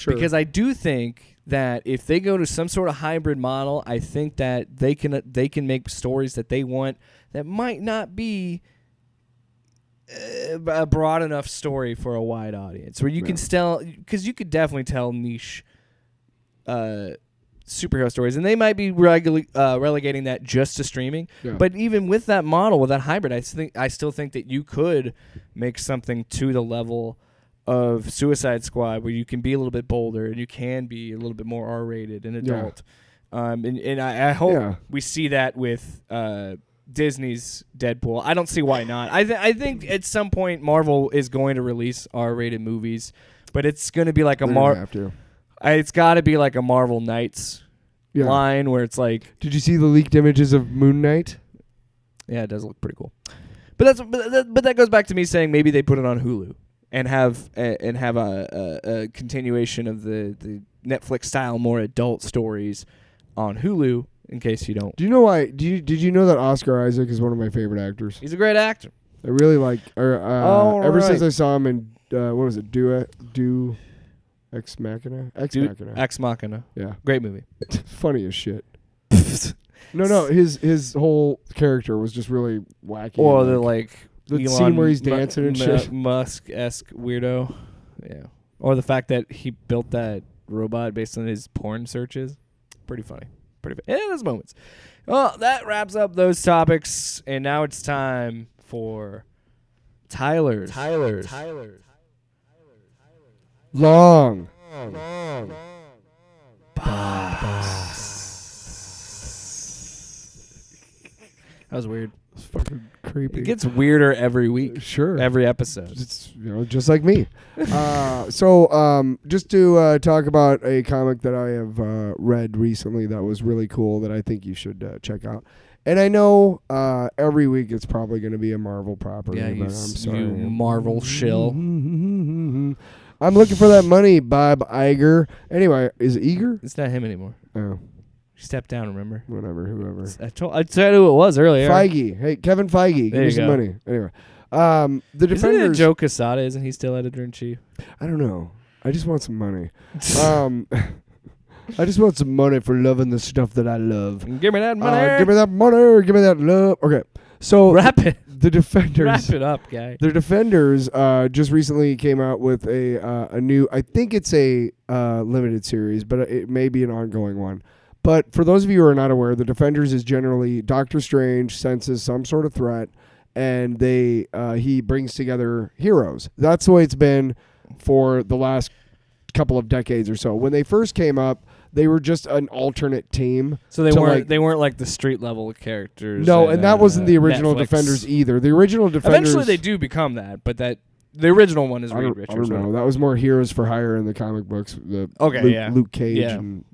because I do think that if they go to some sort of hybrid model, I think that they can make stories that they want that might not be a broad enough story for a wide audience, where you can tell, because you could definitely tell niche superhero stories, and they might be relegating that just to streaming. Yeah. But even with that model, with that hybrid, I still think that you could make something to the level of Suicide Squad, where you can be a little bit bolder and you can be a little bit more R-rated and adult. Yeah. And I hope we see that with Disney's Deadpool. I don't see why not. I think at some point Marvel is going to release R-rated movies, but it's going to be like it's got to be like a Marvel Knights line, where it's like. Did you see the leaked images of Moon Knight? Yeah, it does look pretty cool. But that goes back to me saying maybe they put it on Hulu and have a continuation of the Netflix style more adult stories on Hulu. In case you don't. Do you know why? Did you know that Oscar Isaac is one of my favorite actors? He's a great actor. I really like. Ever since I saw him in what was it? Do Ex Machina? Ex Machina. Yeah. Great movie. Funny as shit. No. His whole character was just really wacky. Or the scene where he's dancing and shit. Musk-esque weirdo. Yeah. Or the fact that he built that robot based on his porn searches. Pretty funny. Yeah, those moments. Well, that wraps up those topics, and now it's time for Tyler's. Long. That was weird. It's fucking creepy. It gets weirder every week. Sure. Every episode. It's just like me. So just to talk about a comic that I have read recently that was really cool that I think you should check out. And I know every week it's probably going to be a Marvel property. Yeah, but I'm sorry. You Marvel shill. I'm looking for that money, Bob Iger. Anyway, is it Iger? It's not him anymore. Oh. She stepped down, remember? Whatever, whoever. I said who it was earlier. Feige. Hey, Kevin Feige. Give me some money. Anyway. The Defenders. Isn't it Joe Quesada? Isn't he still editor-in-chief? I don't know. I just want some money. I just want some money for loving the stuff that I love. Give me that money. Give me that money. Give me that love. Okay. So wrap it. The Defenders. Wrap it up, guy. The Defenders just recently came out with a new, I think it's a limited series, but it may be an ongoing one. But for those of you who are not aware, the Defenders is generally Doctor Strange senses some sort of threat, and he brings together heroes. That's the way it's been for the last couple of decades or so. When they first came up, they were just an alternate team. So they weren't like the street level characters. No, and that wasn't the original Netflix. Defenders either. The original Defenders. Eventually, they do become that, but the original one is Reed Richards. I don't know. That was more heroes for hire in the comic books. Luke Cage and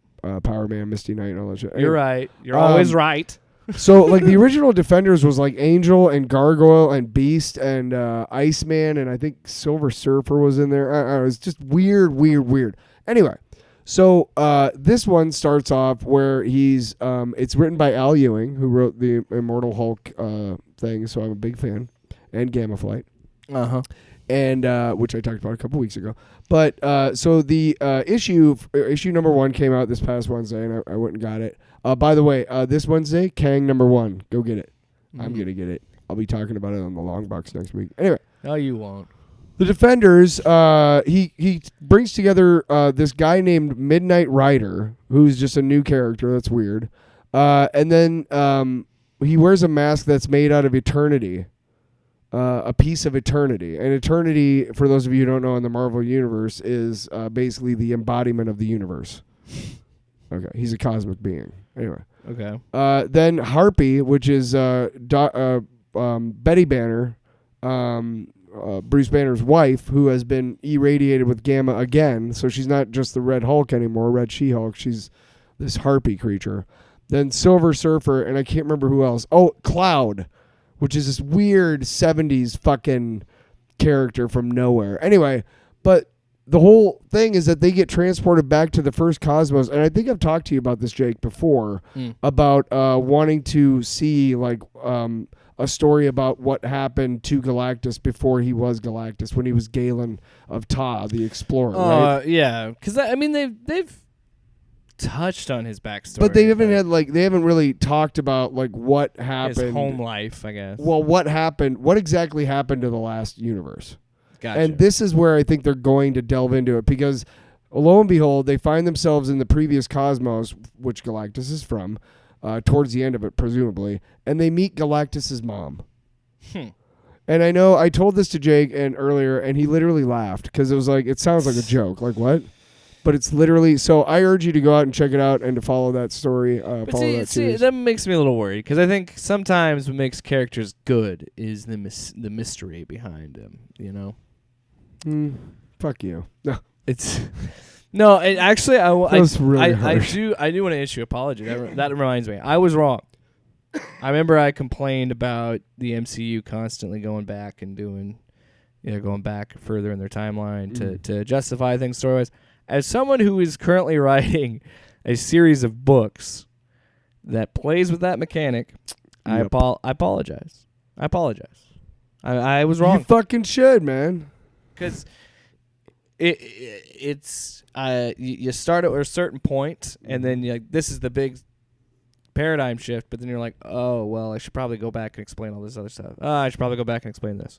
Power Man, Misty Knight, and all that shit. You're right. You're always right. So, like, the original Defenders was like Angel and Gargoyle and Beast and Iceman, and I think Silver Surfer was in there. I don't know, it was just weird. Anyway, so this one starts off where it's written by Al Ewing, who wrote the Immortal Hulk thing, so I'm a big fan, and Gamma Flight. Uh-huh. And which I talked about a couple weeks ago. But so the issue number 1 came out this past Wednesday, and I went and got it. By the way, this Wednesday, Kang number 1. Go get it. Mm-hmm. I'm going to get it. I'll be talking about it on the Long Box next week. Anyway. No, you won't. The Defenders, he brings together this guy named Midnight Rider, who's just a new character. That's weird. And then he wears a mask that's made out of eternity. A piece of eternity. And eternity, for those of you who don't know, in the Marvel Universe, is basically the embodiment of the universe. Okay, he's a cosmic being. Anyway. Okay. Then Harpy, which is Betty Banner, Bruce Banner's wife, who has been irradiated with gamma again. So she's not just the Red Hulk anymore, Red She-Hulk. She's this Harpy creature. Then Silver Surfer, and I can't remember who else. Oh, Cloud, which is this weird 70s fucking character from nowhere. Anyway, but the whole thing is that they get transported back to the first cosmos. And I think I've talked to you about this, Jake, before, about wanting to see like a story about what happened to Galactus before he was Galactus, when he was Galen of Ta, the explorer, right? Yeah, because they've touched on his backstory, but they haven't really talked about like what happened, his home life, I guess. Well, what exactly happened to the last universe? Gotcha. And this is where I think they're going to delve into it, because lo and behold, they find themselves in the previous cosmos, which Galactus is from, towards the end of it, presumably, and they meet Galactus's mom. And I know I told this to Jake earlier, and he literally laughed, because it was like, it sounds like a joke. Like, what? But it's literally, so I urge you to go out and check it out and to follow that story, series. That makes me a little worried, because I think sometimes what makes characters good is the mystery behind them, you know? Fuck you. No. It's... No, actually, I do want to issue an apology. That reminds me. I was wrong. I remember I complained about the MCU constantly going back and going back further in their timeline to justify things story-wise. As someone who is currently writing a series of books that plays with that mechanic, I apologize. I was wrong. You fucking should, man. Because it's you start at a certain point, and then you're like, this is the big paradigm shift, but then you're like, oh, well, I should probably go back and explain all this other stuff. I should probably go back and explain this.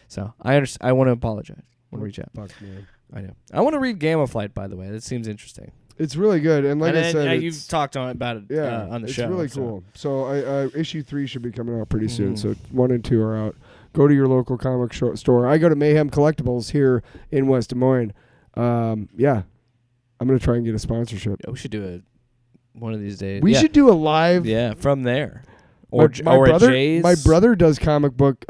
So I understand. I want to apologize. I want to reach out. Fuck, man. I know. I want to read Gamma Flight, by the way. That seems interesting. It's really good, and like I said, you've talked about it on the show. It's really cool. So issue 3 should be coming out pretty soon. So 1 and 2 are out. Go to your local comic store. I go to Mayhem Collectibles here in West Des Moines. I'm gonna try and get a sponsorship. Yeah, we should do one of these days. We should do a live. Yeah, from there. My brother does comic book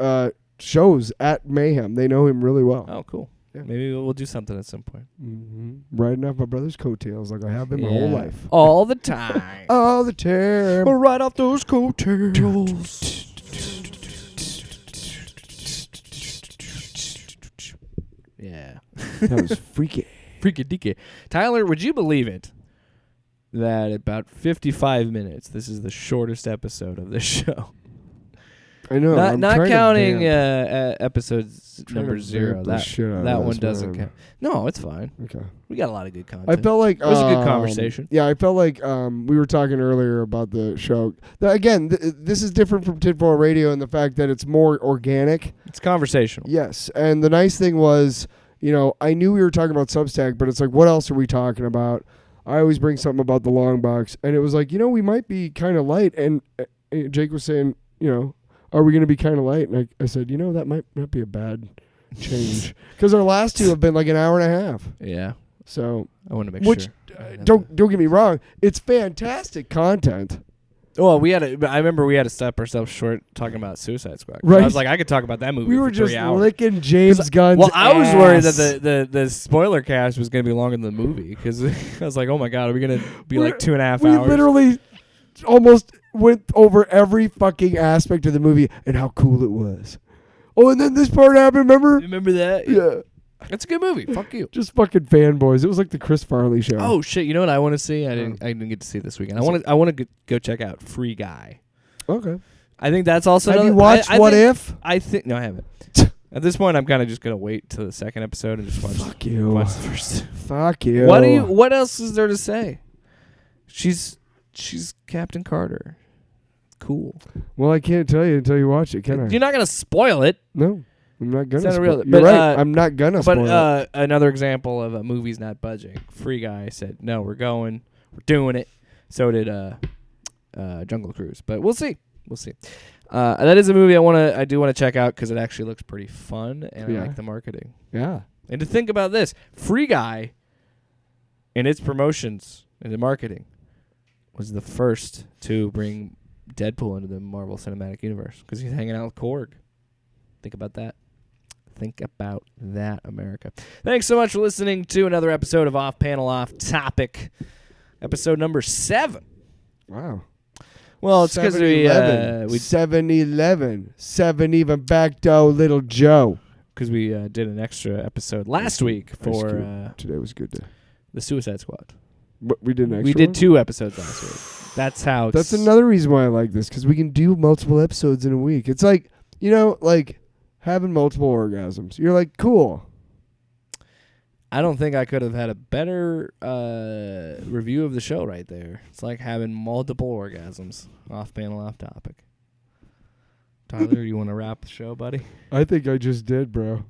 shows at Mayhem. They know him really well. Oh, cool. Yeah. Maybe we'll do something at some point. Riding off my brother's coattails like I have been my whole life. All the time. All the time. We'll ride off those coattails. Yeah. That was freaky. Freaky deaky. Tyler, would you believe it? that about 55 minutes, this is the shortest episode of this show. I know. Not counting episodes number 0. That one doesn't count. No, it's fine. Okay. We got a lot of good content. I felt like it was a good conversation. Yeah, I felt like we were talking earlier about the show. Again, this is different from Tinfoil Radio in the fact that it's more organic. It's conversational. Yes, and the nice thing was, I knew we were talking about Substack, but it's like, what else are we talking about? I always bring something about the long box, and it was like, we might be kind of light. And Jake was saying, are we going to be kind of light? And I said, that might not be a bad change. Because our last 2 have been like an hour and a half. Yeah. So I want to make sure. Don't get me wrong. It's fantastic content. Well, I remember we had to stop ourselves short talking about Suicide Squad. Right. I was like, I could talk about that movie. We were for 3 just hours. licking James Gunn's Well, I was ass. worried that the spoiler cast was going to be longer than the movie because I was like, oh my God, are we going to be like 2.5 hours? We literally almost went over every fucking aspect of the movie and how cool it was. Oh, and then this part happened, remember? Remember that? Yeah. It's a good movie. Fuck you. Just fucking fanboys. It was like the Chris Farley show. Oh shit! You know what I want to see? I didn't get to see this weekend. I want to go check out Free Guy. Okay. I think that's also. Have you watched What If? I think no, I haven't. At this point, I'm kind of just gonna wait till the second episode and just watch. Fuck you. Watch the first. Fuck you. What else is there to say? She's Captain Carter. Cool. Well, I can't tell you until you watch it, can I? You're not gonna spoil it. No. I'm not gonna spoil it. You're right. I'm not gonna spoil it. Another example of a movie's not budging. Free Guy said, no, we're doing it. So did Jungle Cruise. But we'll see. That is a movie I do want to check out because it actually looks pretty fun and I like the marketing. Yeah. And to think about this, Free Guy in its promotions and the marketing was the first to bring Deadpool into the Marvel Cinematic Universe because he's hanging out with Korg. Think about that. Think about that, America. Thanks so much for listening to another episode of Off Panel Off Topic, episode number 7. Wow. Well, it's because we 7-11. 7 even back door, little Joe. Because we did an extra episode last week for today was good day. The Suicide Squad. But we did an extra. We did 2 episodes last week. That's how. That's another reason why I like this because we can do multiple episodes in a week. It's like having multiple orgasms. You're like, cool. I don't think I could have had a better review of the show right there. It's like having multiple orgasms. Off panel, off topic. Tyler, you want to wrap the show, buddy? I think I just did, bro.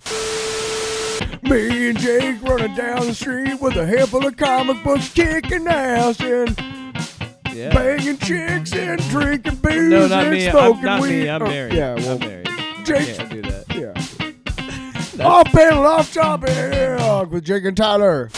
Me and Jake running down the street with a handful of comic books, kicking ass and banging chicks and drinking beers and smoking weed. I'm married. Yeah, I'm married. Jake, can't do that. Yeah. Off panel, off topic with Jake and Tyler.